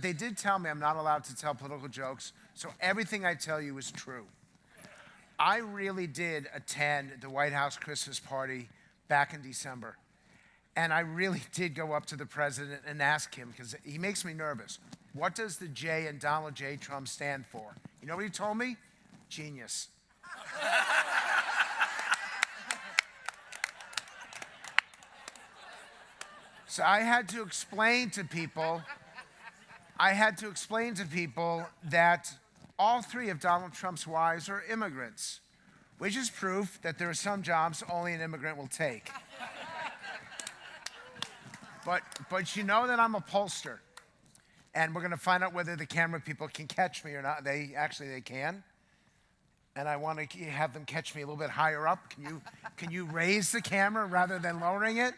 they did tell me I'm not allowed to tell political jokes, so everything I tell you is true. I really did attend the White House Christmas party back in December. And I really did go up to the president and ask him, because he makes me nervous, what does the J in Donald J. Trump stand for? You know what he told me? Genius. So I had to explain to people that all three of Donald Trump's wives are immigrants, which is proof that there are some jobs only an immigrant will take. But you know that I'm a pollster, and we're going to find out whether the camera people can catch me or not. They can, and I want to have them catch me a little bit higher up. Can you raise the camera rather than lowering it,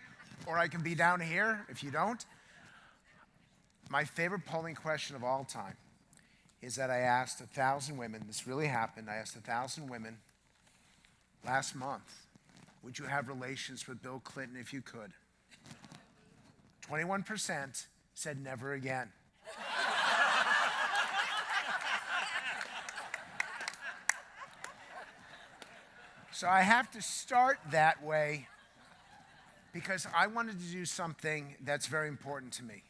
or I can be down here if you don't? My favorite polling question of all time is that I asked 1,000 women. This really happened. I asked 1,000 women last month, would you have relations with Bill Clinton if you could? 21% said never again. So I have to start that way because I wanted to do something that's very important to me.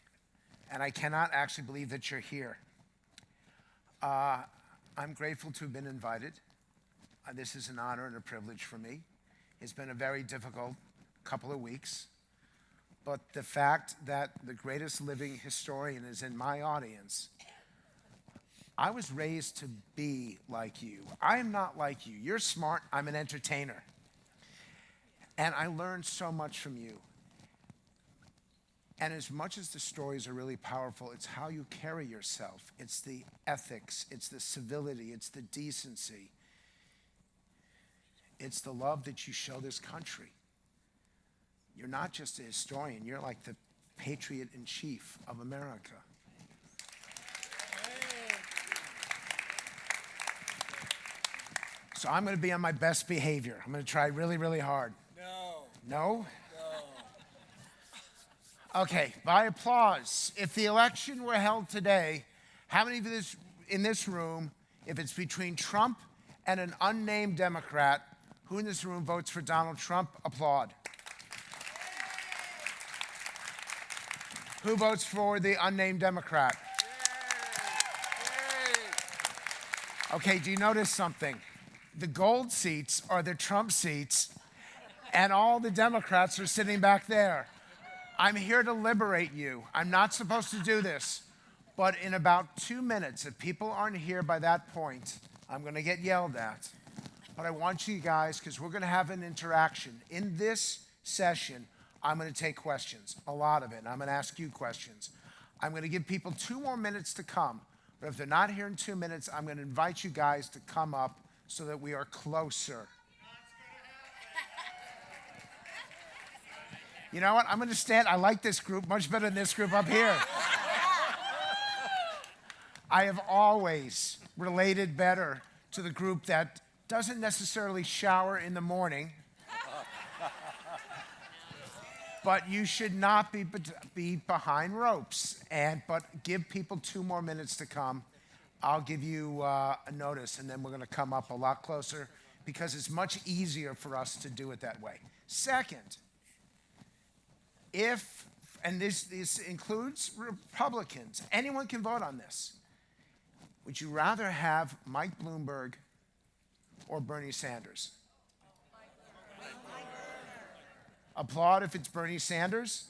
And I cannot actually believe that you're here. I'm grateful to have been invited. This is an honor and a privilege for me. It's been a very difficult couple of weeks. But the fact that the greatest living historian is in my audience, I was raised to be like you. I am not like you. You're smart. I'm an entertainer. And I learned so much from you. And as much as the stories are really powerful, it's how you carry yourself. It's the ethics. It's the civility. It's the decency. It's the love that you show this country. You're not just a historian. You're like the patriot in chief of America. So I'm going to be on my best behavior. I'm going to try really, really hard. No? Okay, by applause. If the election were held today, how many of you in this room, if it's between Trump and an unnamed Democrat, who in this room votes for Donald Trump? Applaud. Who votes for the unnamed Democrat? Okay, do you notice something? The gold seats are the Trump seats, and all the Democrats are sitting back there. I'm here to liberate you. I'm not supposed to do this. But in about 2 minutes, if people aren't here by that point, I'm going to get yelled at. But I want you guys, because we're going to have an interaction. In this session, I'm going to take questions, a lot of it, and I'm going to ask you questions. I'm going to give people 2 more minutes to come. But if they're not here in 2 minutes, I'm going to invite you guys to come up so that we are closer. You know what? I'm going to stand. I like this group much better than this group up here. I have always related better to the group that doesn't necessarily shower in the morning, but you should not be behind ropes. But give people 2 more minutes to come. I'll give you a notice, and then we're going to come up a lot closer because it's much easier for us to do it that way. Second, and this includes Republicans, anyone can vote on this. Would you rather have Mike Bloomberg or Bernie Sanders? Applaud if it's Bernie Sanders.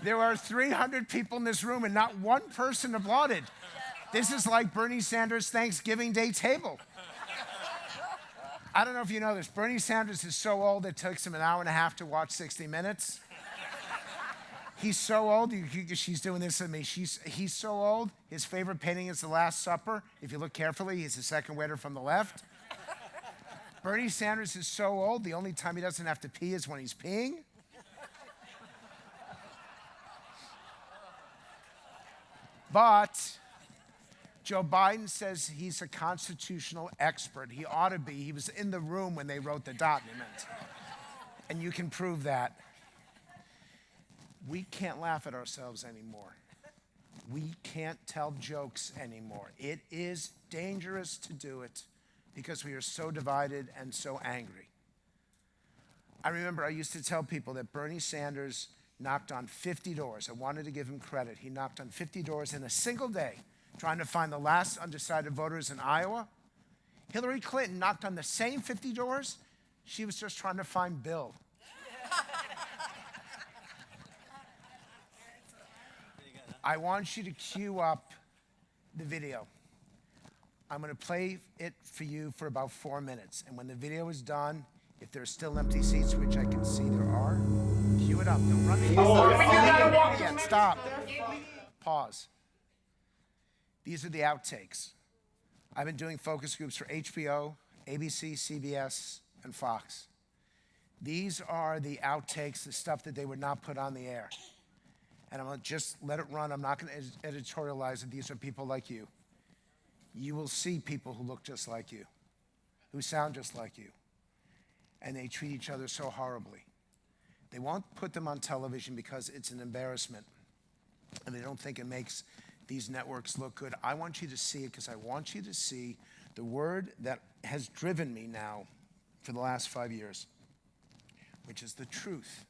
There are 300 people in this room and not one person applauded. This is like Bernie Sanders' Thanksgiving Day table. I don't know if you know this. Bernie Sanders is so old it takes him an hour and a half to watch 60 Minutes. He's so old, she's doing this to me. He's so old, his favorite painting is The Last Supper. If you look carefully, he's the second waiter from the left. Bernie Sanders is so old, the only time he doesn't have to pee is when he's peeing. But Joe Biden says he's a constitutional expert. He ought to be. He was in the room when they wrote the document. and you can prove that. We can't laugh at ourselves anymore. We can't tell jokes anymore. It is dangerous to do it because we are so divided and so angry. I remember I used to tell people that Bernie Sanders knocked on 50 doors. I wanted to give him credit. He knocked on 50 doors in a single day, trying to find the last undecided voters in Iowa. Hillary Clinton knocked on the same 50 doors. She was just trying to find Bill. I want you to cue up the video. I'm going to play it for you for about 4 minutes. And when the video is done, if there's still empty seats, which I can see there are, cue it up. Don't run the Stop. Pause. These are the outtakes. I've been doing focus groups for HBO, ABC, CBS, and Fox. These are the outtakes, the stuff that they would not put on the air. And I'm going to just let it run. I'm not going to editorialize it. These are people like you. You will see people who look just like you, who sound just like you, and they treat each other so horribly. They won't put them on television because it's an embarrassment, and they don't think it makes these networks look good. I want you to see it because I want you to see the word that has driven me now for the last 5 years, which is the truth.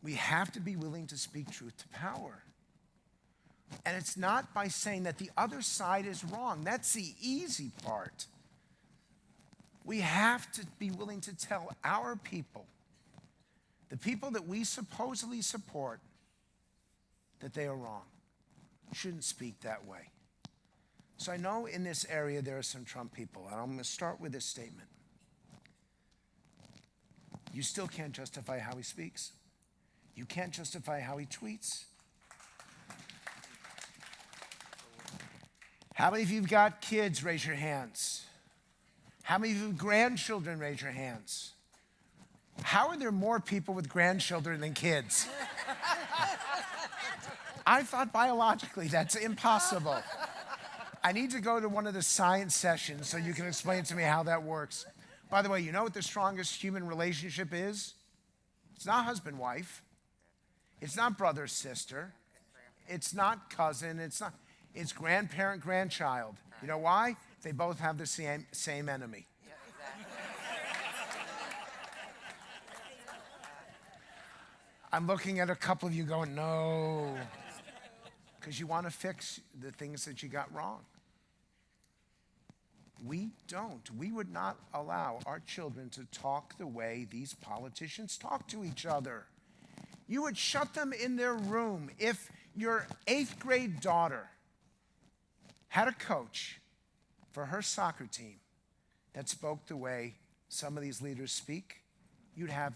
We have to be willing to speak truth to power. And it's not by saying that the other side is wrong. That's the easy part. We have to be willing to tell our people, the people that we supposedly support, that they are wrong. Shouldn't speak that way. So I know in this area there are some Trump people, and I'm going to start with this statement. You still can't justify how he speaks. You can't justify how he tweets. How many of you have got kids? Raise your hands. How many of you have grandchildren? Raise your hands. How are there more people with grandchildren than kids? I thought biologically that's impossible. I need to go to one of the science sessions so you can explain to me how that works. By the way, you know what the strongest human relationship is? It's not husband-wife. It's not brother-sister. It's not cousin. It's grandparent-grandchild. You know why? They both have the same enemy. I'm looking at a couple of you going, no, because you want to fix the things that you got wrong. We don't. We would not allow our children to talk the way these politicians talk to each other. You would shut them in their room. If your 8th grade daughter had a coach for her soccer team that spoke the way some of these leaders speak, you'd have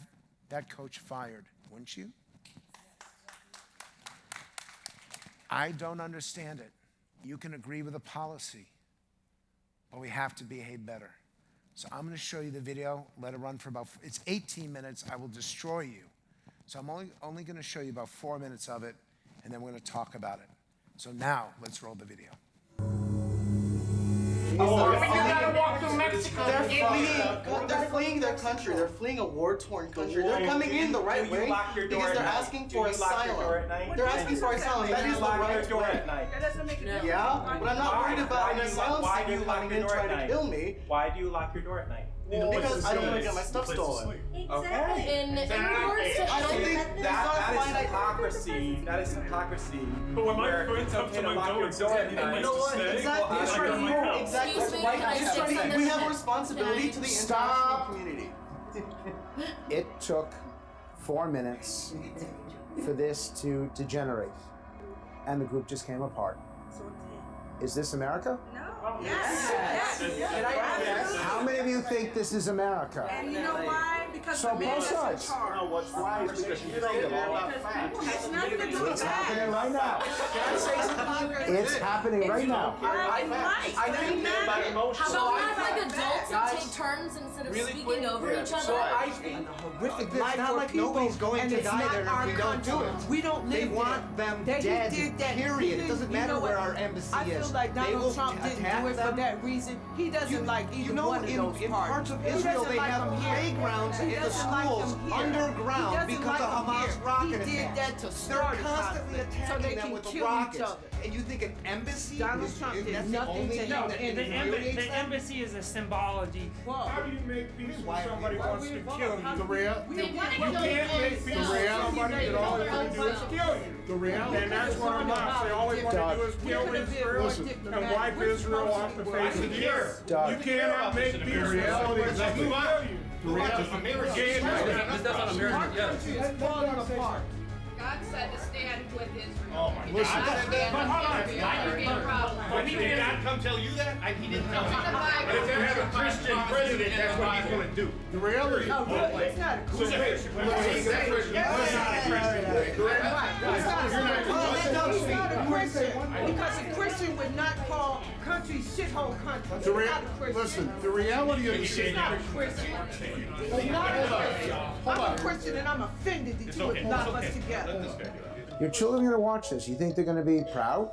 that coach fired, wouldn't you? I don't understand it. You can agree with a policy, but we have to behave better. So I'm going to show you the video, let it run for it's 18 minutes. I will destroy you. So I'm only going to show you about 4 minutes of it, and then we're going to talk about it. So now, let's roll the video. They're fleeing their country. They're fleeing a war-torn country. They're coming in the right way because they're asking for asylum. They're asking for asylum. That is the right way. That doesn't make it. Yeah, but I'm not worried about an asylum seeker coming in trying to kill me. Why do you lock your door at night? Because I don't want to get my stuff stolen. Okay. In regards to I don't think that is hypocrisy. That is hypocrisy. But when my friends come to my door at night, You know what? Exactly. That's right. Exactly. Excuse me, Right. can I That's say right. something? We have a responsibility to the international community. It took 4 minutes for this to degenerate, and the group just came apart. Is this America? No. Yes. How many of you think this is America? And you know why? Because So the mayor both is in sides. charge. No, what's why is because you don't care about facts. It's nothing to do with It's happening that. right now. Can I say something? It's happening right now. All right, right. I think Care about emotions. How So about we I have like think- adults guys, and take turns instead of really speaking quick, over each other? So I think it's not like nobody's going to die there if we don't do it. We don't They live want there. them They just dead, did that. period. He It didn't- doesn't you matter know where what? our embassy I feel is. like They Donald will Trump didn't attack do it for them. that reason. He doesn't like either You know, one of those in parties. parts of He Israel, doesn't they like have them here. playgrounds He in the doesn't like schools them here. underground He doesn't because like of them Hamas here. rocket He did attacks. that to They're start a constantly conflict, so attacking they them can with the kill each rockets. other. And you think an embassy Donald is Trump did that's the nothing only to thing help that any- infuriates The them? embassy is a symbology. How do you make peace when somebody Why wants we to involved? kill How you? do The real, we you involved? can't make peace with somebody that all they want to do is kill you. The reality. And that's what Hamas, they all they want to do is kill Israel and wipe Israel off the face of the earth. Doug. You cannot make peace with somebody that will kill you. The reality. You can't. God said to stand with Israel. Oh my Listen. But hold on. When did God come tell you that? He didn't tell me. But if you have a Christian president, that's what he's going to do. The reality. No, really, it's not a Who's a Christian? He's not a Christian because a Christian would not call countries shithole countries. He's not a Christian. Listen, the reality of the He's not a Christian. He's not a Christian. I'm a Christian and I'm offended that you would lock us together. Your children are going to watch this. You think they're going to be proud?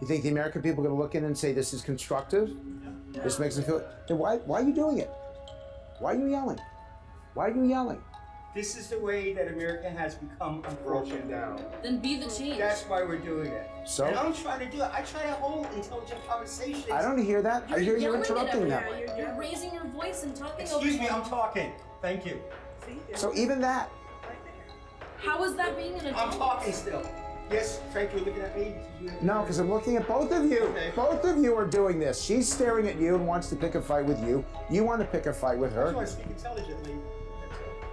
You think the American people are going to look in and say this is constructive? This makes them feel. Then why are you doing it? Why are you yelling? Why are you yelling? This is the way that America has become broken down. Then be the change. That's why we're doing it. So? And I'm trying to do it. I try to hold intelligent conversations. I don't hear that. I hear you yelling at interrupting them. everyone. You're raising your voice and talking Excuse over me, them. I'm talking. Thank you. So even that. How is that being an adult? I'm talking still. Yes, Frank, you're looking at me? No, because I'm looking at both of you. Okay. Both of you are doing this. She's staring at you and wants to pick a fight with you. You want to pick a fight with I just her. want to speak intelligently.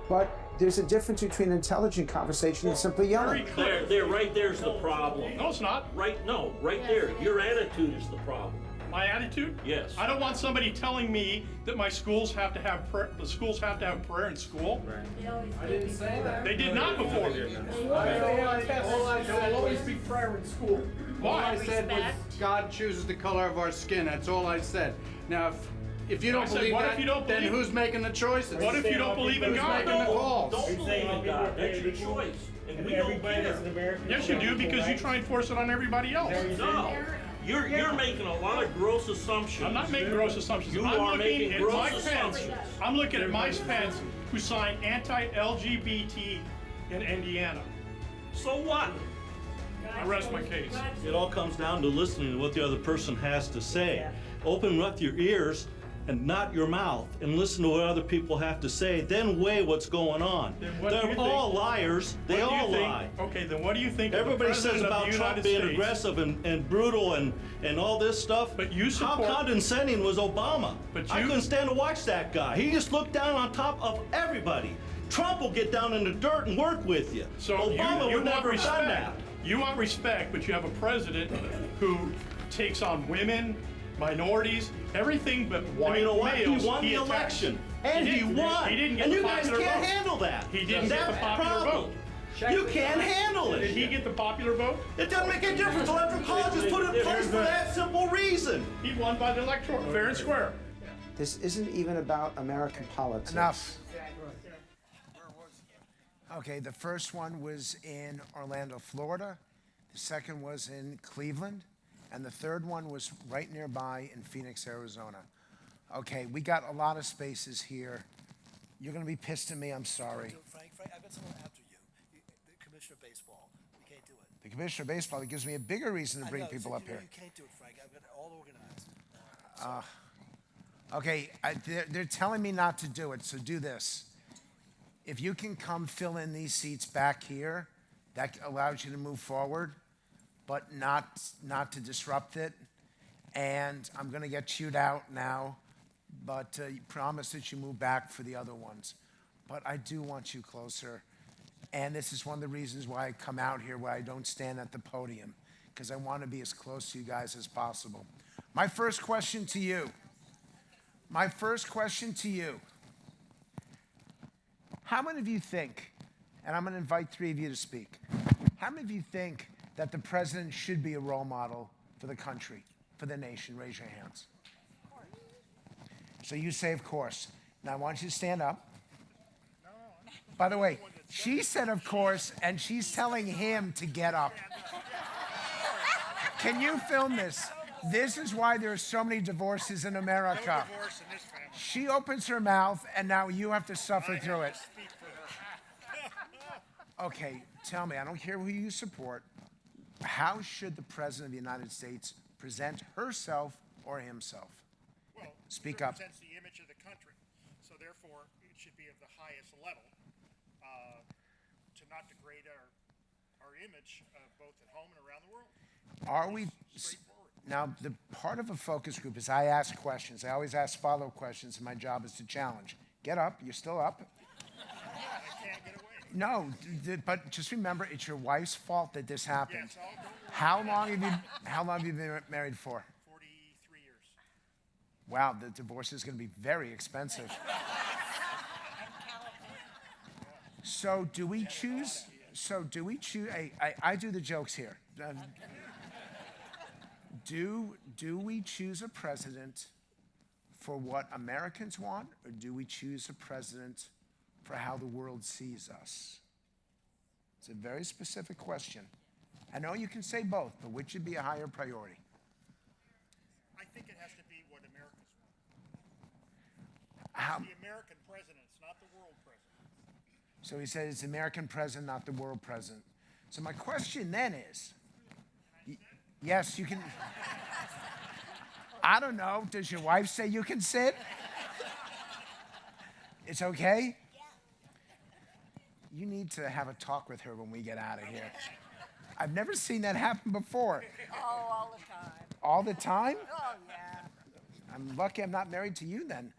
But there's a difference between intelligent conversation and simply yelling. There, right there's the problem. No, it's not. Right there. Your attitude is the problem. My attitude? Yes. I don't want somebody telling me that my schools have to have prayer. The schools have to have prayer in school. I didn't say that. They did not before. All I said will always be prayer in school. Why? All I said was God chooses the color of our skin. That's all I said. Now, if you I don't said, believe what that, if you don't then believe- who's making the choices? What if you don't believe in Who's God? making the calls? Don't believe in God. That's your choice. And we don't care. Yes, you do, because you try and force it on everybody else. No. You're making a lot of gross assumptions. I'm not making gross assumptions. You I'm are looking making at gross Mike Pence. assumptions. I'm looking at Mike Pence, who signed anti-LGBT in Indiana. So what? I rest my case. It all comes down to listening to what the other person has to say. Open up your ears and not your mouth and listen to what other people have to say, then weigh what's going on. Then what do you They're all think? liars. They What do you all think- lie. Okay, then what do you think of the Everybody says President of about the Trump United being States? aggressive and brutal and all this stuff. But you support- How condescending was Obama? But I you- couldn't stand to watch that guy. He just looked down on top of everybody. Trump will get down in the dirt and work with you. So Obama you would want never have done that. respect. You want respect, but you have a president who takes on women, minorities, everything but white And you know what? males. He won the attacks. election. And he didn't- won. He didn't get and the you guys popular can't vote. handle that. He didn't get That's the popular problem. vote. You can't handle Did it. he get the popular vote? It doesn't make any difference. Electoral college is put in place for that simple reason. He won by the electoral, fair and square. This isn't even about American politics. Enough. Okay, the first one was in Orlando, Florida. The second was in Cleveland. And the third one was right nearby in Phoenix, Arizona. Okay, we got a lot of spaces here. You're going to be pissed at me. I'm sorry. Frank, I've got someone after you. The commissioner of baseball. We can't do it. The commissioner of baseball, it gives me a bigger reason to bring people up here. You can't do it, Frank. I've got it all organized. Okay, they're telling me not to do it, so do this. If you can come fill in these seats back here, that allows you to move forward, but not to disrupt it. And I'm going to get chewed out now, but you promise that you move back for the other ones. But I do want you closer. And this is one of the reasons why I come out here, why I don't stand at the podium, because I want to be as close to you guys as possible. My first question to you. How many of you think, and I'm going to invite 3 of you to speak, how many of you think that the president should be a role model for the country, for the nation? Raise your hands. So you say, of course. Now I want you to stand up. By the way, she said, of course, and she's telling him to get up. Can you film this? This is why there are so many divorces in America. She opens her mouth, and now you have to suffer through it. Okay, tell me, I don't care who you support. How should the President of the United States present herself or himself? Well, speak it up. represents the image of the country, so therefore it should be of the highest level to not degrade our image both at home and around the world. Are we? Now, the part of a focus group is I ask questions. I always ask follow-up questions, and my job is to challenge. Get up. You're still up. I can't get away. No, but just remember, it's your wife's fault that this happened. Yes, I'll go. How long have you been married for? 43 years. Wow, the divorce is going to be very expensive. So do we choose? I do the jokes here. Do we choose a president for what Americans want, or do we choose a president for how the world sees us? It's a very specific question. I know you can say both, but which should be a higher priority? I think it has to be what Americans want. How? It's the American presidents, not the world presidents. So he says it's the American president, not the world president. So my question then is, yes, you can. I don't know. Does your wife say you can sit? It's okay? You need to have a talk with her when we get out of here. I've never seen that happen before. Oh, all the time. All the time? Oh, yeah. I'm lucky I'm not married to you then.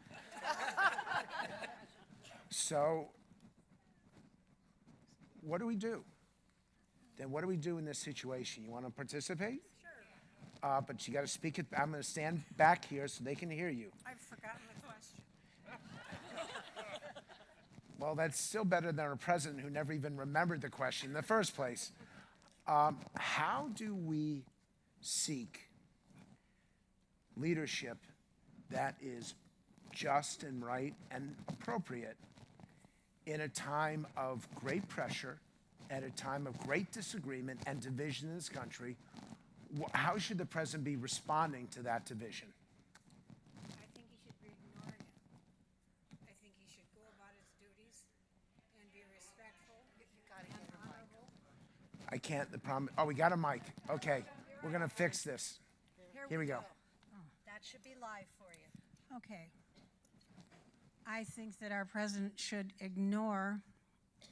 So, what do we do? Then what do we do in this situation? You want to participate? Sure. But you got to speak it. I'm going to stand back here so they can hear you. I've forgotten the question. Well, that's still better than a president who never even remembered the question in the first place. How do we seek leadership that is just and right and appropriate in a time of great pressure, at a time of great disagreement and division in this country? How should the president be responding to that division? I think he should be ignoring it. I think he should go about his duties and be respectful and honorable. I can't, the problem, oh, we got a mic. Okay, we're going to fix this. Here we go. That should be live for you. Okay. I think that our president should ignore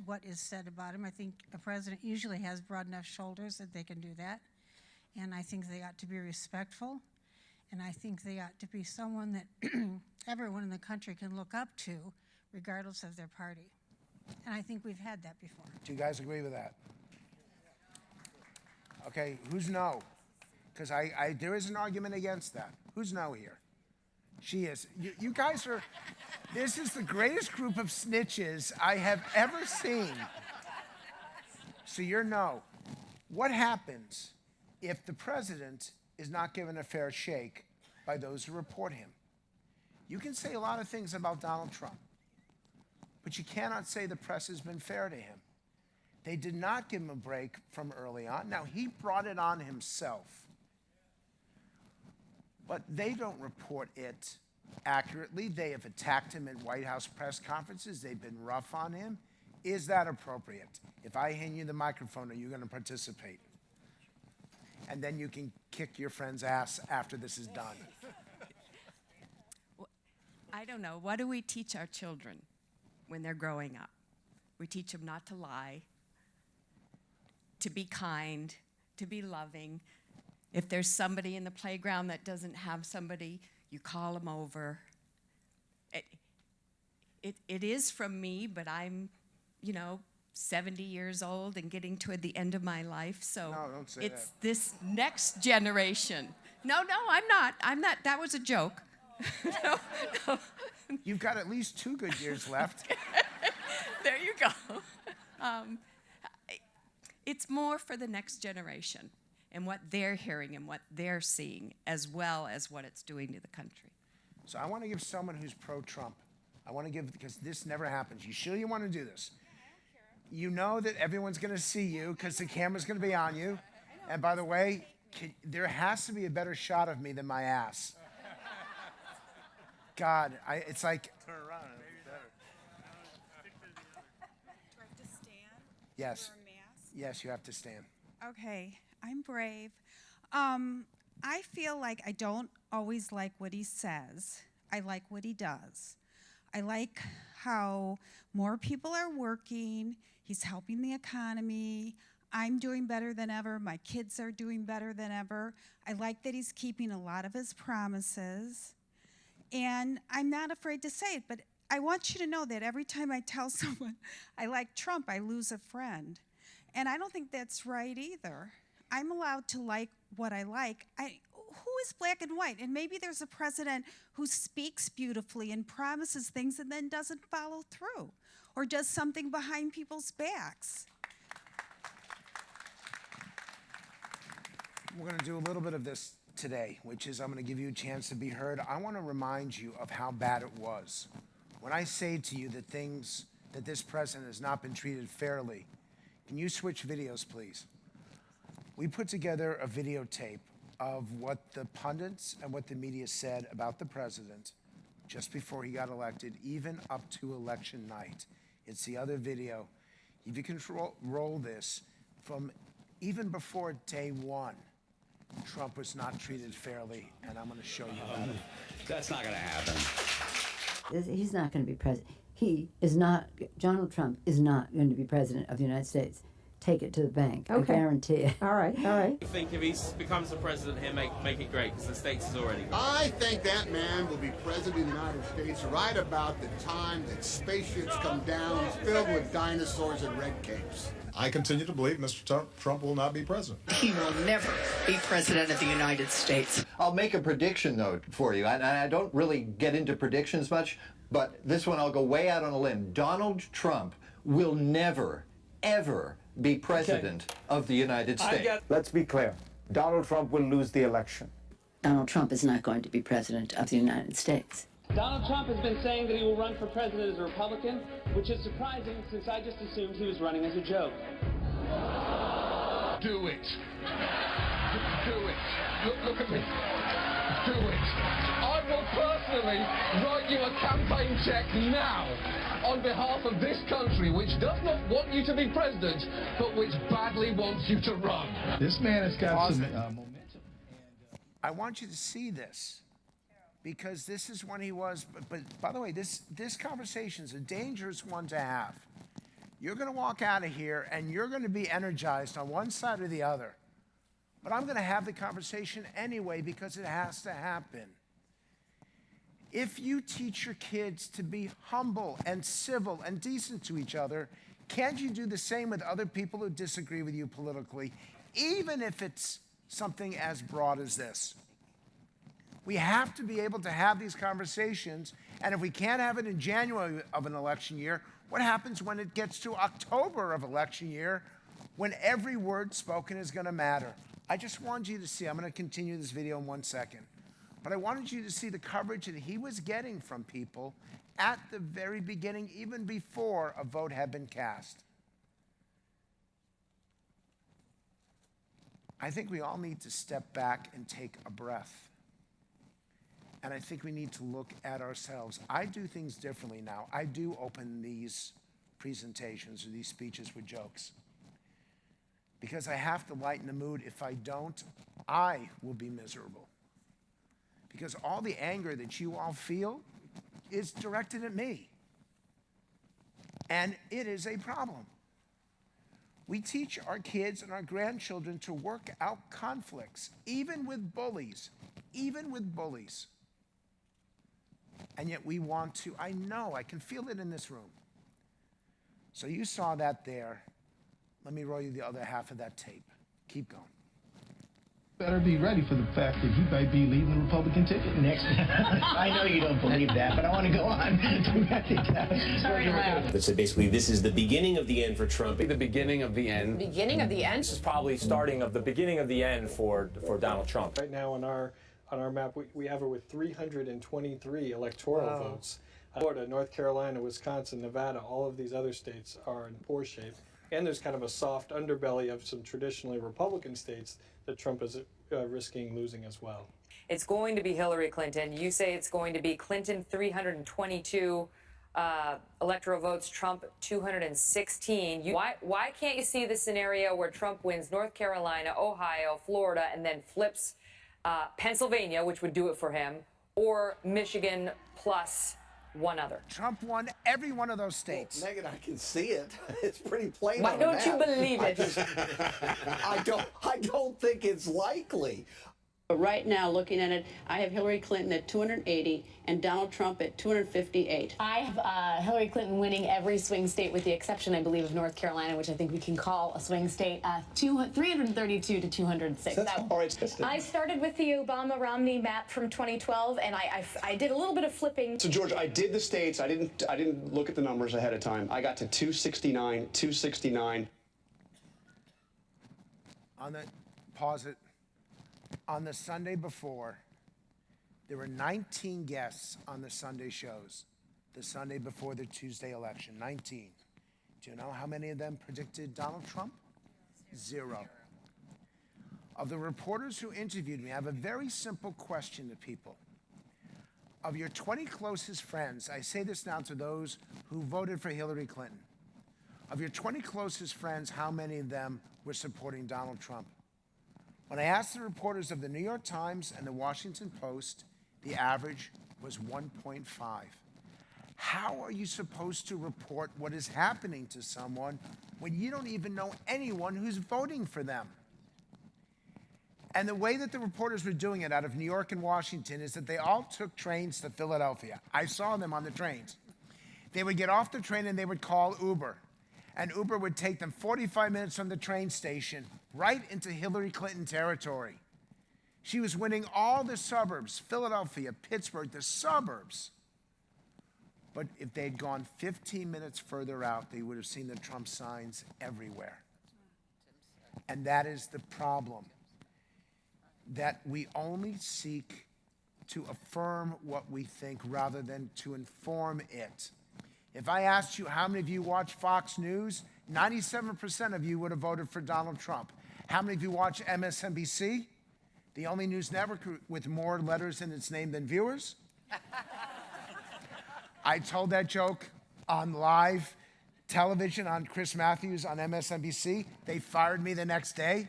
what is said about him. I think a president usually has broad enough shoulders that they can do that. And I think they ought to be respectful. And I think they ought to be someone that everyone in the country can look up to, regardless of their party. And I think we've had that before. Do you guys agree with that? Okay, who's no? Because there is an argument against that. Who's no here? She is. You guys are, this is the greatest group of snitches I have ever seen. So you're no. What happens if the president is not given a fair shake by those who report him? You can say a lot of things about Donald Trump, but you cannot say the press has been fair to him. They did not give him a break from early on. Now, he brought it on himself, but they don't report it accurately. They have attacked him at White House press conferences. They've been rough on him. Is that appropriate? If I hand you the microphone, are you going to participate? And then you can kick your friend's ass after this is done. Well, I don't know. What do we teach our children when they're growing up? We teach them not to lie, to be kind, to be loving. If there's somebody in the playground that doesn't have somebody, you call them over. It is from me, but I'm, 70 years old and getting toward the end of my life, so no, don't say it's that. this next generation. No, I'm not, that was a joke. No. You've got at least 2 good years left. There you go. It's more for the next generation and what they're hearing and what they're seeing, as well as what it's doing to the country. So I want to give someone who's pro-Trump. I want to give, because this never happens. You sure you want to do this? You know that everyone's going to see you because the camera's going to be on you. And by the way, there has to be a better shot of me than my ass. God, it's like... Turn around, it's better. Do I have to stand? Yes. Wear a mask? Yes, you have to stand. Okay, I'm brave. I feel like I don't always like what he says. I like what he does. I like how more people are working. He's helping the economy. I'm doing better than ever. My kids are doing better than ever. I like that he's keeping a lot of his promises. And I'm not afraid to say it, but I want you to know that every time I tell someone I like Trump, I lose a friend. And I don't think that's right either. I'm allowed to like what I like. Who is black and white? And maybe there's a president who speaks beautifully and promises things and then doesn't follow through or does something behind people's backs. We're going to do a little bit of this today, which is I'm going to give you a chance to be heard. I want to remind you of how bad it was. When I say to you that this president has not been treated fairly, can you switch videos, please? We put together a videotape of what the pundits and what the media said about the president just before he got elected, even up to election night. It's the other video. If you can roll this from even before day one, Trump was not treated fairly, and I'm going to show you about it. That's not going to happen. He's not going to be president. Donald Trump is not going to be president of the United States. Take it to the bank. Okay. I guarantee it. All right, all right. I think if he becomes the president, he'll make it great because the States is already great. I think that man will be president of the United States right about the time that spaceships come down filled with dinosaurs and red capes. I continue to believe Mr. Trump will not be president. He will never be president of the United States. I'll make a prediction, though, for you. And I don't really get into predictions much, but this one I'll go way out on a limb. Donald Trump will never, ever be president of the United States. Let's be clear. Donald Trump will lose the election. Donald Trump is not going to be president of the United States. Donald Trump has been saying that he will run for president as a Republican, which is surprising since I just assumed he was running as a joke. Do it. Do it. Look at me. Do it. I will personally write you a campaign check now on behalf of this country, which does not want you to be president, but which badly wants you to run. This man has got some momentum. I want you to see this, because this is when he was, but by the way, this conversation is a dangerous one to have. You're going to walk out of here and you're going to be energized on one side or the other. But I'm going to have the conversation anyway because it has to happen. If you teach your kids to be humble and civil and decent to each other, can't you do the same with other people who disagree with you politically, even if it's something as broad as this? We have to be able to have these conversations, and if we can't have it in January of an election year, what happens when it gets to October of election year, when every word spoken is going to matter? I just wanted you to see, I'm going to continue this video in 1 second, but I wanted you to see the coverage that he was getting from people at the very beginning, even before a vote had been cast. I think we all need to step back and take a breath. And I think we need to look at ourselves. I do things differently now. I do open these presentations or these speeches with jokes, because I have to lighten the mood. If I don't, I will be miserable. Because all the anger that you all feel is directed at me. And it is a problem. We teach our kids and our grandchildren to work out conflicts, even with bullies, And yet we want to, I know, I can feel it in this room. So you saw that there. Let me roll you the other half of that tape. Keep going. Better be ready for the fact that he might be leading the Republican ticket next. I know you don't believe that, but I want to go on. Sorry to laugh. But so basically, this is the beginning of the end for Trump. The beginning of the end. Beginning of the end? This is probably starting of the beginning of the end for Donald Trump. Right now on our map, we have her with 323 electoral votes. Florida, North Carolina, Wisconsin, Nevada, all of these other states are in poor shape. And there's kind of a soft underbelly of some traditionally Republican states that Trump is risking losing as well. It's going to be Hillary Clinton. You say it's going to be Clinton 322 electoral votes, Trump 216. Why can't you see the scenario where Trump wins North Carolina, Ohio, Florida, and then flips Pennsylvania, which would do it for him, or Michigan plus one other? Trump won every one of those states. Well, Megan, I can see it. It's pretty plain. Why on don't the you map. believe it? I don't think it's likely. But right now, looking at it, I have Hillary Clinton at 280 and Donald Trump at 258. I have Hillary Clinton winning every swing state with the exception, I believe, of North Carolina, which I think we can call a swing state, 332 to 206. I started with the Obama-Romney map from 2012, and I did a little bit of flipping. So, George, I did the states. I didn't look at the numbers ahead of time. I got to 269, 269. Pause it. On the Sunday before, there were 19 guests on the Sunday shows, the Sunday before the Tuesday election, 19. Do you know how many of them predicted Donald Trump? Zero. Of the reporters who interviewed me, I have a very simple question to people. Of your 20 closest friends, I say this now to those who voted for Hillary Clinton. Of your 20 closest friends, how many of them were supporting Donald Trump? When I asked the reporters of the New York Times and the Washington Post, the average was 1.5. How are you supposed to report what is happening to someone when you don't even know anyone who's voting for them? And the way that the reporters were doing it out of New York and Washington is that they all took trains to Philadelphia. I saw them on the trains. They would get off the train and they would call Uber. And Uber would take them 45 minutes from the train station right into Hillary Clinton territory. She was winning all the suburbs, Philadelphia, Pittsburgh, the suburbs. But if they'd gone 15 minutes further out, they would have seen the Trump signs everywhere. And that is the problem, that we only seek to affirm what we think rather than to inform it. If I asked you how many of you watch Fox News, 97% of you would have voted for Donald Trump. How many of you watch MSNBC, the only news network with more letters in its name than viewers? I told that joke on live television on Chris Matthews on MSNBC. They fired me the next day.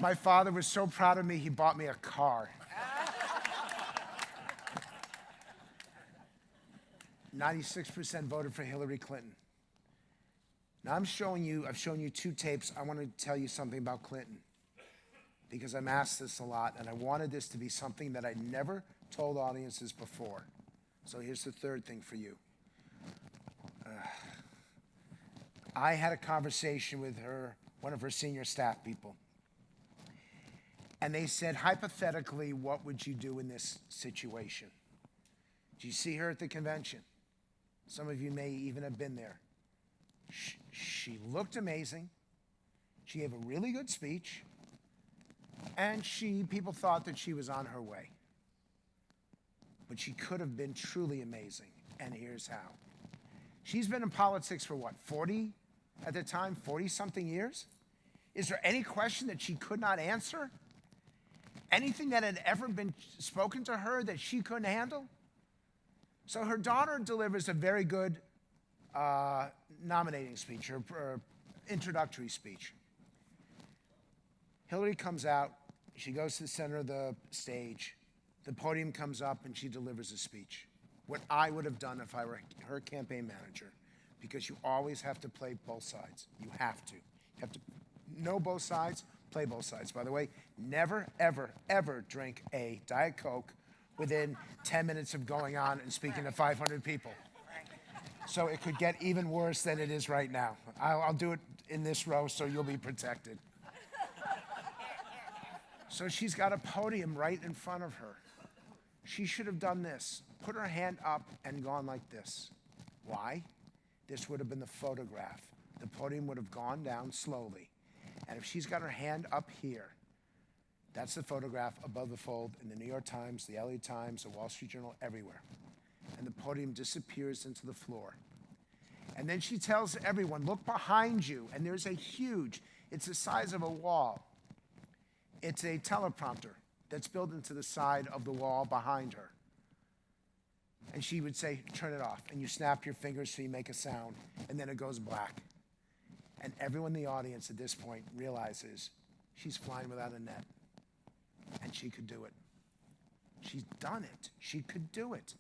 My father was so proud of me, he bought me a car. 96% voted for Hillary Clinton. Now I've shown you 2 tapes. I want to tell you something about Clinton because I'm asked this a lot and I wanted this to be something that I never told audiences before. So here's the third thing for you. I had a conversation with one of her senior staff people. And they said, hypothetically, what would you do in this situation? Did you see her at the convention? Some of you may even have been there. She looked amazing. She gave a really good speech. And people thought that she was on her way. But she could have been truly amazing. And here's how. She's been in politics for what, 40 at the time, 40-something years? Is there any question that she could not answer? Anything that had ever been spoken to her that she couldn't handle? So her daughter delivers a very good nominating speech, or introductory speech. Hillary comes out, she goes to the center of the stage, the podium comes up and she delivers a speech. What I would have done if I were her campaign manager, because you always have to play both sides. You have to. You have to know both sides, play both sides. By the way, never, ever, ever drink a Diet Coke within 10 minutes of going on and speaking to 500 people. So it could get even worse than it is right now. I'll do it in this row so you'll be protected. So she's got a podium right in front of her. She should have done this, put her hand up and gone like this. Why? This would have been the photograph. The podium would have gone down slowly. And if she's got her hand up here, that's the photograph above the fold in the New York Times, the LA Times, the Wall Street Journal, everywhere. And the podium disappears into the floor. And then she tells everyone, look behind you. And there's a huge, it's the size of a wall. It's a teleprompter that's built into the side of the wall behind her. And she would say, turn it off. And you snap your fingers so you make a sound. And then it goes black. And everyone in the audience at this point realizes she's flying without a net. And she could do it. She's done it. She could do it.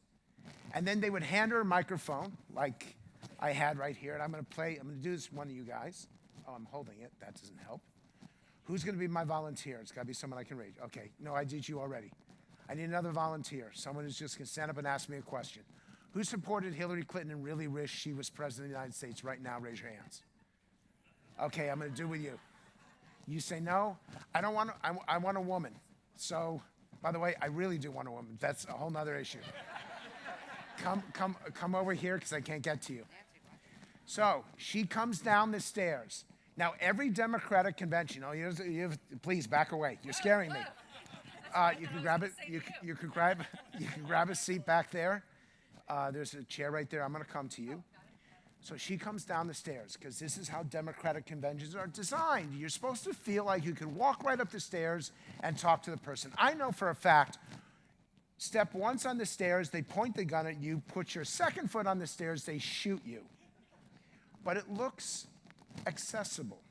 And then they would hand her a microphone like I had right here. And I'm going to do this for one of you guys. Oh, I'm holding it. That doesn't help. Who's going to be my volunteer? It's got to be someone I can reach. Okay. No, I did you already. I need another volunteer. Someone who's just going to stand up and ask me a question. Who supported Hillary Clinton and really wished she was president of the United States right now? Raise your hands. Okay, I'm going to do with you. You say no. I don't want to. I want a woman. So, by the way, I really do want a woman. That's a whole nother issue. Come over here because I can't get to you. So she comes down the stairs. Now, every Democratic convention. Oh, please back away. You're scaring me. You can grab it. You can grab a seat back there. There's a chair right there. I'm going to come to you. So she comes down the stairs because this is how Democratic conventions are designed. You're supposed to feel like you can walk right up the stairs and talk to the person. I know for a fact, step once on the stairs, they point the gun at you. Put your second foot on the stairs, they shoot you. But it looks accessible.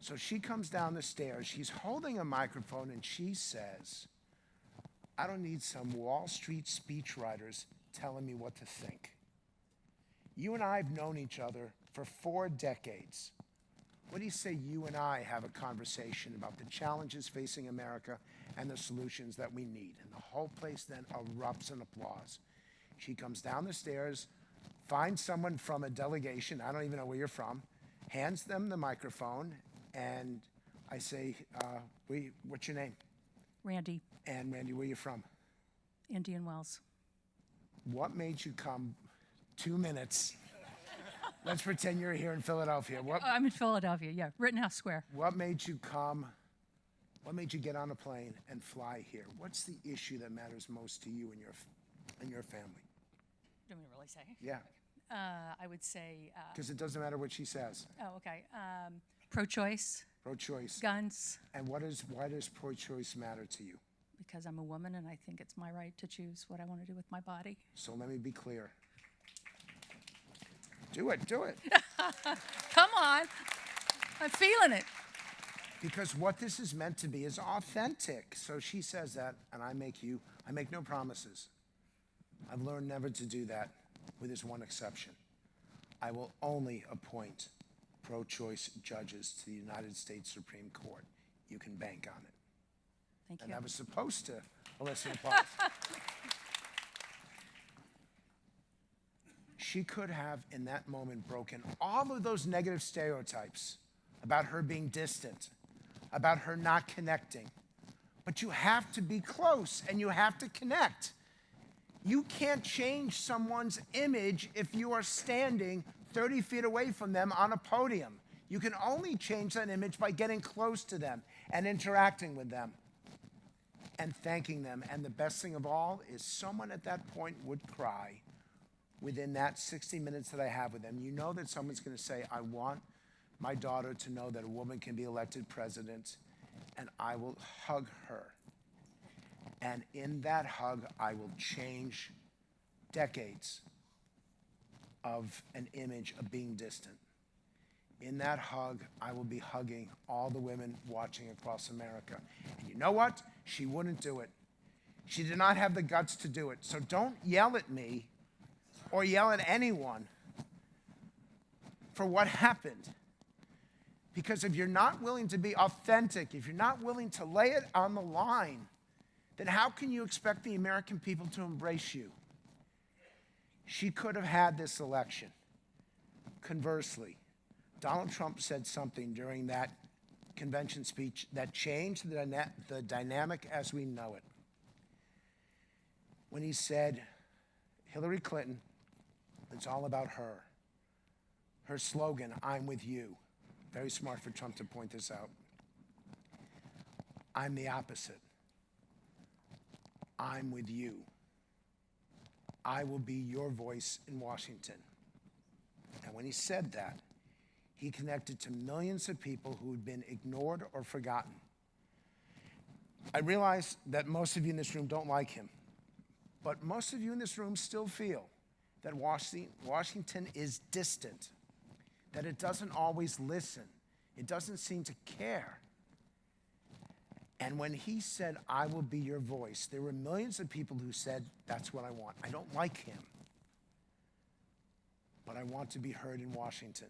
So she comes down the stairs. She's holding a microphone and she says, I don't need some Wall Street speechwriters telling me what to think. You and I have known each other for 4 decades. What do you say you and I have a conversation about the challenges facing America and the solutions that we need? And the whole place then erupts in applause. She comes down the stairs, finds someone from a delegation, I don't even know where you're from, hands them the microphone, and I say, what's your name? Randy. And Randy, where are you from? Indian Wells. What made you come 2 minutes? Let's pretend you're here in Philadelphia. I'm in Philadelphia, yeah, Rittenhouse Square. What made you come? What made you get on a plane and fly here? What's the issue that matters most to you and your family? Do you want me to really say? Yeah. I would say. Because it doesn't matter what she says. Oh, okay. Pro-choice. Pro-choice. Guns. And why does pro-choice matter to you? Because I'm a woman and I think it's my right to choose what I want to do with my body. So let me be clear. Do it. Come on. I'm feeling it. Because what this is meant to be is authentic. So she says that, and I make no promises. I've learned never to do that, with this one exception. I will only appoint pro-choice judges to the United States Supreme Court. You can bank on it. Thank you. And I was supposed to elicit applause. She could have, in that moment, broken all of those negative stereotypes about her being distant, about her not connecting. But you have to be close and you have to connect. You can't change someone's image if you are standing 30 feet away from them on a podium. You can only change that image by getting close to them and interacting with them and thanking them. And the best thing of all is someone at that point would cry within that 60 minutes that I have with them. You know that someone's going to say, I want my daughter to know that a woman can be elected president, and I will hug her. And in that hug, I will change decades of an image of being distant. In that hug, I will be hugging all the women watching across America. And you know what? She wouldn't do it. She did not have the guts to do it. So don't yell at me or yell at anyone for what happened. Because if you're not willing to be authentic, if you're not willing to lay it on the line, then how can you expect the American people to embrace you? She could have had this election. Conversely, Donald Trump said something during that convention speech that changed the dynamic as we know it. When he said, Hillary Clinton, it's all about her. Her slogan, I'm with you. Very smart for Trump to point this out. I'm the opposite. I'm with you. I will be your voice in Washington. And when he said that, he connected to millions of people who had been ignored or forgotten. I realize that most of you in this room don't like him, but most of you in this room still feel that Washington is distant, that it doesn't always listen, it doesn't seem to care. And when he said, I will be your voice, there were millions of people who said, that's what I want. I don't like him, but I want to be heard in Washington.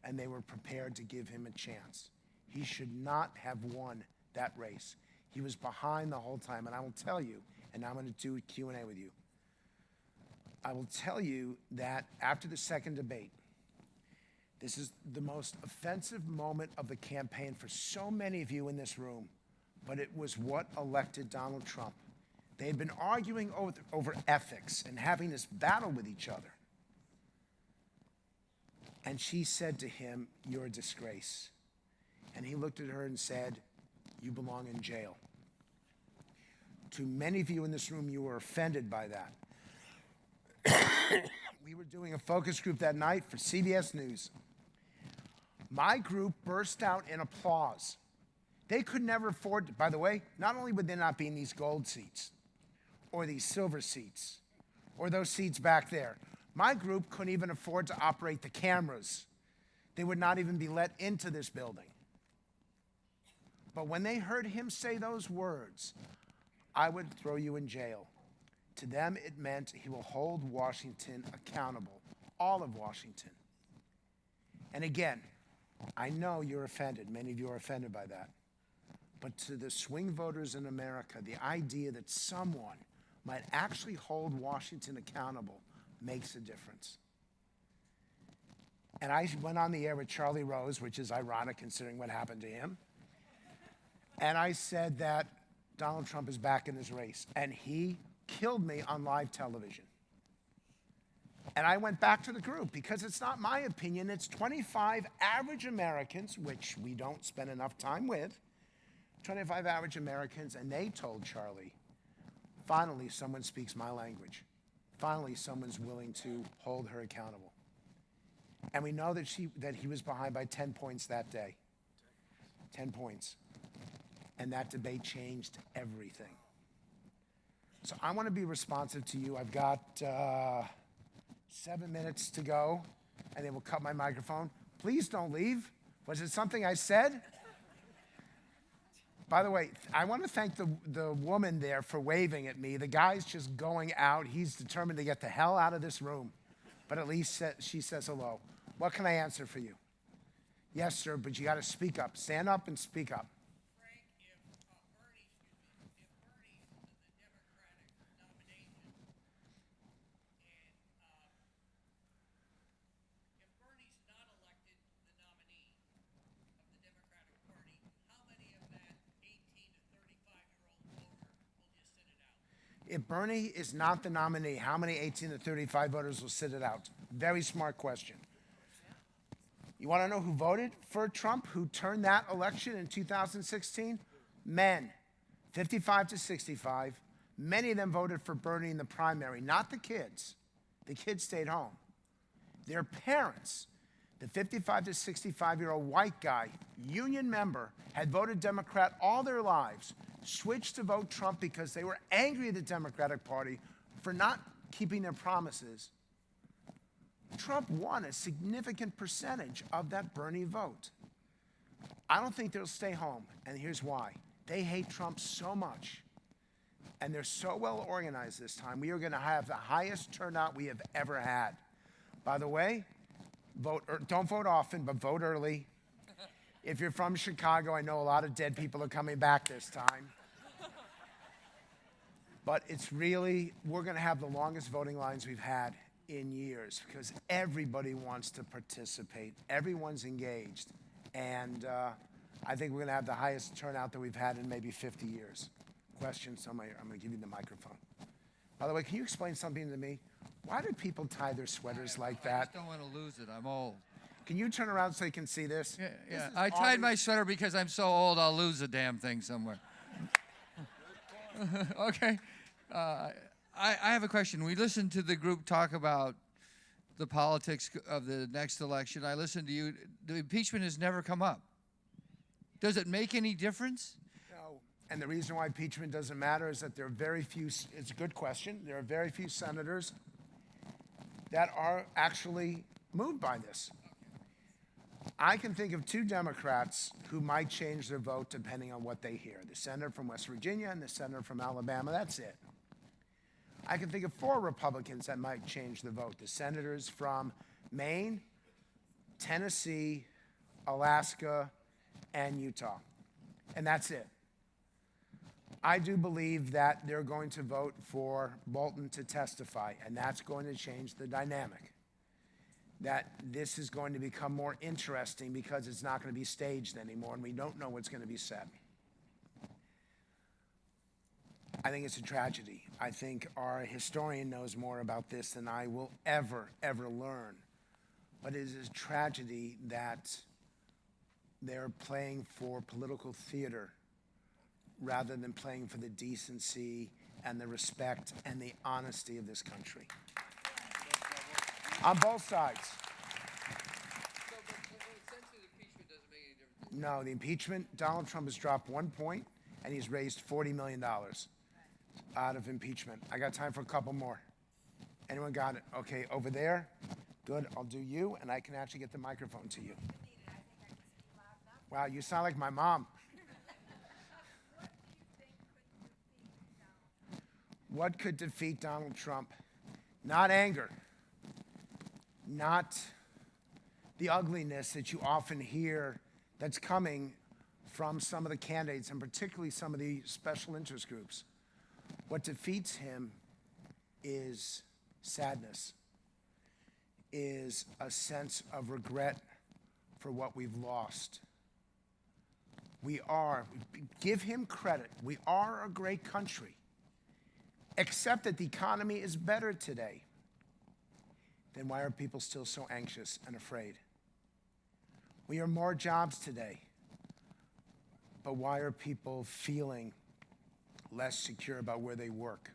And they were prepared to give him a chance. He should not have won that race. He was behind the whole time. And I will tell you, and now I'm going to do a Q&A with you. I will tell you that after the second debate, this is the most offensive moment of the campaign for so many of you in this room, but it was what elected Donald Trump. They had been arguing over ethics and having this battle with each other. And she said to him, you're a disgrace. And he looked at her and said, you belong in jail. To many of you in this room, you were offended by that. We were doing a focus group that night for CBS News. My group burst out in applause. They could never afford, by the way, not only would there not be in these gold seats, or these silver seats, or those seats back there, my group couldn't even afford to operate the cameras. They would not even be let into this building. But when they heard him say those words, I would throw you in jail. To them, it meant he will hold Washington accountable, all of Washington. And again, I know you're offended. Many of you are offended by that. But to the swing voters in America, the idea that someone might actually hold Washington accountable makes a difference. And I went on the air with Charlie Rose, which is ironic considering what happened to him. And I said that Donald Trump is back in this race. And he killed me on live television. And I went back to the group because it's not my opinion. It's 25 average Americans, which we don't spend enough time with, 25 average Americans, and they told Charlie, finally someone speaks my language. Finally someone's willing to hold her accountable. And we know that he was behind by 10 points that day. 10 points. And that debate changed everything. So I want to be responsive to you. I've got 7 minutes to go, and they will cut my microphone. Please don't leave. Was it something I said? By the way, I want to thank the woman there for waving at me. The guy's just going out. He's determined to get the hell out of this room. But at least she says hello. What can I answer for you? Yes, sir, but you got to speak up. Stand up and speak up. If Bernie is not the nominee, how many 18 to 35 voters will sit it out? Very smart question. You want to know who voted for Trump, who turned that election in 2016? Men, 55 to 65. Many of them voted for Bernie in the primary, not the kids. The kids stayed home. Their parents, the 55 to 65-year-old white guy, union member, had voted Democrat all their lives, switched to vote Trump because they were angry at the Democratic Party for not keeping their promises. Trump won a significant percentage of that Bernie vote. I don't think they'll stay home, and here's why. They hate Trump so much, and they're so well organized this time. We are going to have the highest turnout we have ever had. By the way, don't vote often, but vote early. If you're from Chicago, I know a lot of dead people are coming back this time. But it's really, we're going to have the longest voting lines we've had in years because everybody wants to participate. Everyone's engaged. And I think we're going to have the highest turnout that we've had in maybe 50 years. Question, somebody, I'm going to give you the microphone. By the way, can you explain something to me? Why do people tie their sweaters like that? I just don't want to lose it. I'm old. Can you turn around so you can see this? Yeah. I tied my sweater because I'm so old I'll lose the damn thing somewhere. Okay. I have a question. We listened to the group talk about the politics of the next election. I listened to you. The impeachment has never come up. Does it make any difference? No. And the reason why impeachment doesn't matter is that there are very few, it's a good question, there are very few senators that are actually moved by this. I can think of 2 Democrats who might change their vote depending on what they hear. The senator from West Virginia and the senator from Alabama, that's it. I can think of 4 Republicans that might change the vote. The senators from Maine, Tennessee, Alaska, and Utah. And that's it. I do believe that they're going to vote for Bolton to testify, and that's going to change the dynamic. That this is going to become more interesting because it's not going to be staged anymore, and we don't know what's going to be said. I think it's a tragedy. I think our historian knows more about this than I will ever learn. But it is a tragedy that they're playing for political theater rather than playing for the decency and the respect and the honesty of this country. On both sides. No, the impeachment, Donald Trump has dropped 1 point, and he's raised $40 million out of impeachment. I got time for a couple more. Anyone got it? Okay, over there. Good, I'll do you, and I can actually get the microphone to you. Wow, you sound like my mom. What could defeat Donald Trump? Not anger. Not the ugliness that you often hear that's coming from some of the candidates, and particularly some of the special interest groups. What defeats him is sadness, is a sense of regret for what we've lost. Give him credit, we are a great country, except that the economy is better today. Then why are people still so anxious and afraid? We have more jobs today, but why are people feeling less secure about where they work?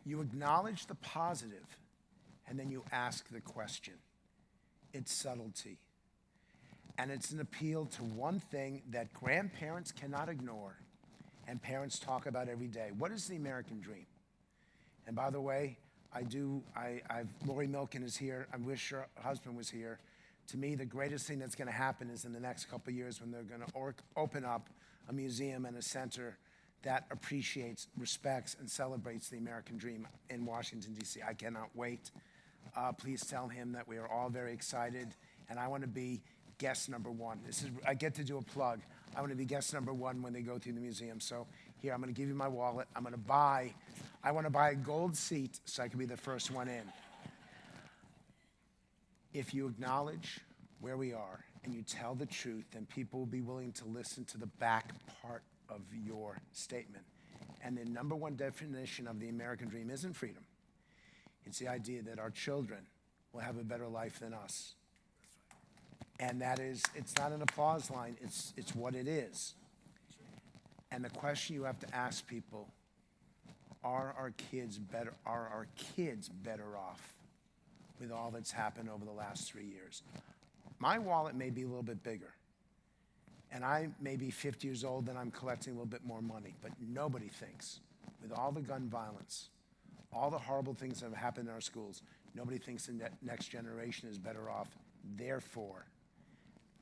You acknowledge the positive, and then you ask the question. It's subtlety. And it's an appeal to one thing that grandparents cannot ignore and parents talk about every day. What is the American dream? And by the way, Lori Milken is here. I wish her husband was here. To me, the greatest thing that's going to happen is in the next couple of years when they're going to open up a museum and a center that appreciates, respects, and celebrates the American dream in Washington, D.C. I cannot wait. Please tell him that we are all very excited, and I want to be guest number 1. I get to do a plug. I want to be guest number 1 when they go through the museum. So here, I'm going to give you my wallet. I want to buy a gold seat so I can be the first one in. If you acknowledge where we are and you tell the truth, then people will be willing to listen to the back part of your statement. And the number 1 definition of the American dream isn't freedom. It's the idea that our children will have a better life than us. And that is, it's not an applause line, it's what it is. And the question you have to ask people, are our kids better off with all that's happened over the last 3 years? My wallet may be a little bit bigger, and I may be 50 years old and I'm collecting a little bit more money, but nobody thinks, with all the gun violence, all the horrible things that have happened in our schools, nobody thinks the next generation is better off. Therefore,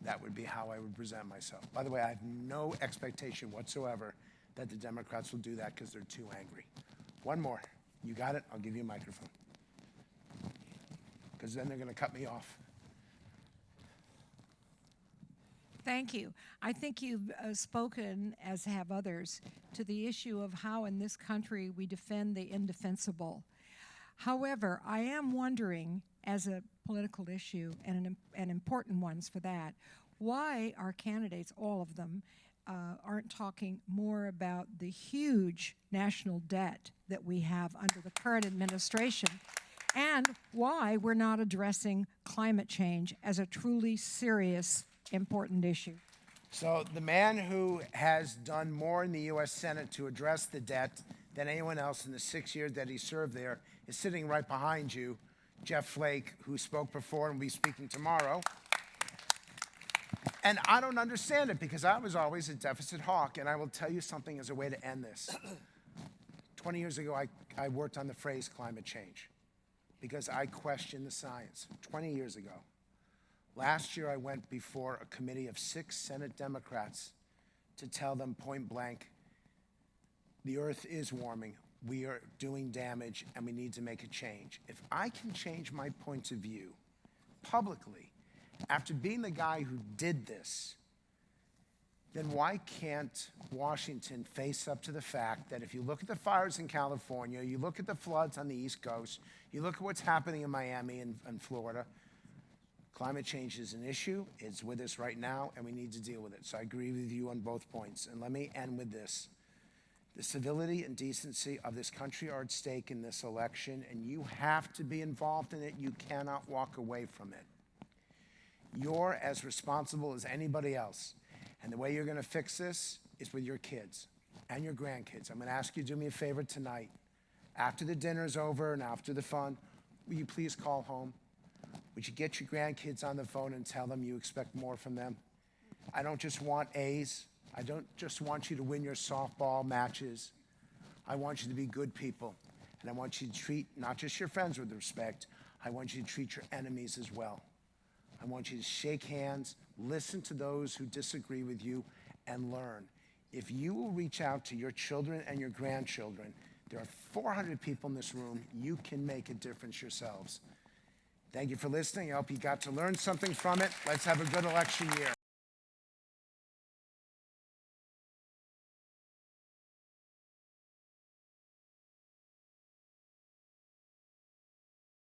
that would be how I would present myself. By the way, I have no expectation whatsoever that the Democrats will do that because they're too angry. One more. You got it? I'll give you a microphone. Because then they're going to cut me off. Thank you. I think you've spoken, as have others, to the issue of how in this country we defend the indefensible. However, I am wondering, as a political issue, and an important ones for that, why our candidates, all of them, aren't talking more about the huge national debt that we have under the current administration, and why we're not addressing climate change as a truly serious, important issue. So the man who has done more in the U.S. Senate to address the debt than anyone else in the 6 years that he served there is sitting right behind you, Jeff Flake, who spoke before and will be speaking tomorrow. And I don't understand it because I was always a deficit hawk, and I will tell you something as a way to end this. 20 years ago, I worked on the phrase climate change because I questioned the science 20 years ago. Last year, I went before a committee of 6 Senate Democrats to tell them point blank, the earth is warming, we are doing damage, and we need to make a change. If I can change my points of view publicly, after being the guy who did this, then why can't Washington face up to the fact that if you look at the fires in California, you look at the floods on the East Coast, you look at what's happening in Miami and Florida, climate change is an issue, it's with us right now, and we need to deal with it. So I agree with you on both points. And let me end with this. The civility and decency of this country are at stake in this election, and you have to be involved in it. You cannot walk away from it. You're as responsible as anybody else. And the way you're going to fix this is with your kids and your grandkids. I'm going to ask you to do me a favor tonight. After the dinner's over and after the fun, will you please call home? Would you get your grandkids on the phone and tell them you expect more from them? I don't just want A's. I don't just want you to win your softball matches. I want you to be good people. And I want you to treat not just your friends with respect. I want you to treat your enemies as well. I want you to shake hands, listen to those who disagree with you, and learn. If you will reach out to your children and your grandchildren, there are 400 people in this room. You can make a difference yourselves. Thank you for listening. I hope you got to learn something from it. Let's have a good election year.